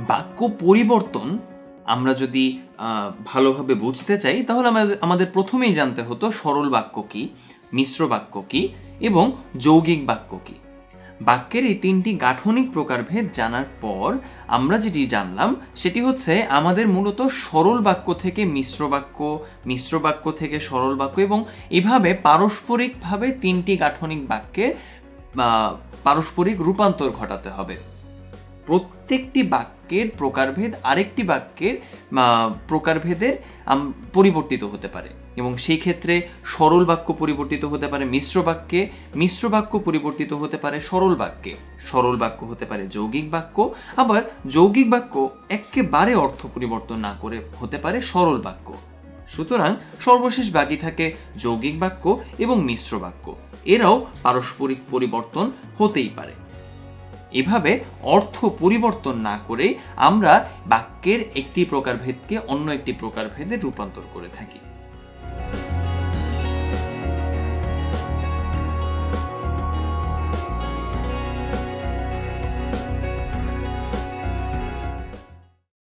বাক্য পরিবর্তন আমরা যদি ভালোভাবে বুঝতে চাই তাহলে আমাদের প্রথমেই জানতে হতো সরল বাক্য কি, মিশ্র বাক্য কি এবং যৌগিক বাক্য কি। বাক্যের এই তিনটি গাঠনিক প্রকারভেদ জানার পর আমরা যেটি জানলাম সেটি হচ্ছে আমাদের মূলত সরল বাক্য থেকে মিশ্র বাক্য, মিশ্র বাক্য থেকে সরল বাক্য এবং এভাবে পারস্পরিকভাবে তিনটি গাঠনিক বাক্যের পারস্পরিক রূপান্তর ঘটাতে হবে। প্রত্যেকটি বাক্যের প্রকারভেদ আরেকটি বাক্যের প্রকারভেদের পরিবর্তিত হতে পারে এবং সেই ক্ষেত্রে সরল বাক্য পরিবর্তিত হতে পারে মিশ্র বাক্যে, মিশ্র বাক্য পরিবর্তিত হতে পারে সরল বাক্যে, সরল বাক্য হতে পারে যৌগিক বাক্য, আবার যৌগিক বাক্য একেবারে অর্থ পরিবর্তন না করে হতে পারে সরল বাক্য। সুতরাং সর্বশেষ বাকি থাকে যৌগিক বাক্য এবং মিশ্র বাক্য, এরাও পারস্পরিক পরিবর্তন হতেই পারে। এভাবে অর্থ পরিবর্তন না করে আমরা বাক্যের একটি প্রকারভেদকে অন্য একটি প্রকারভেদে রূপান্তর করে থাকি।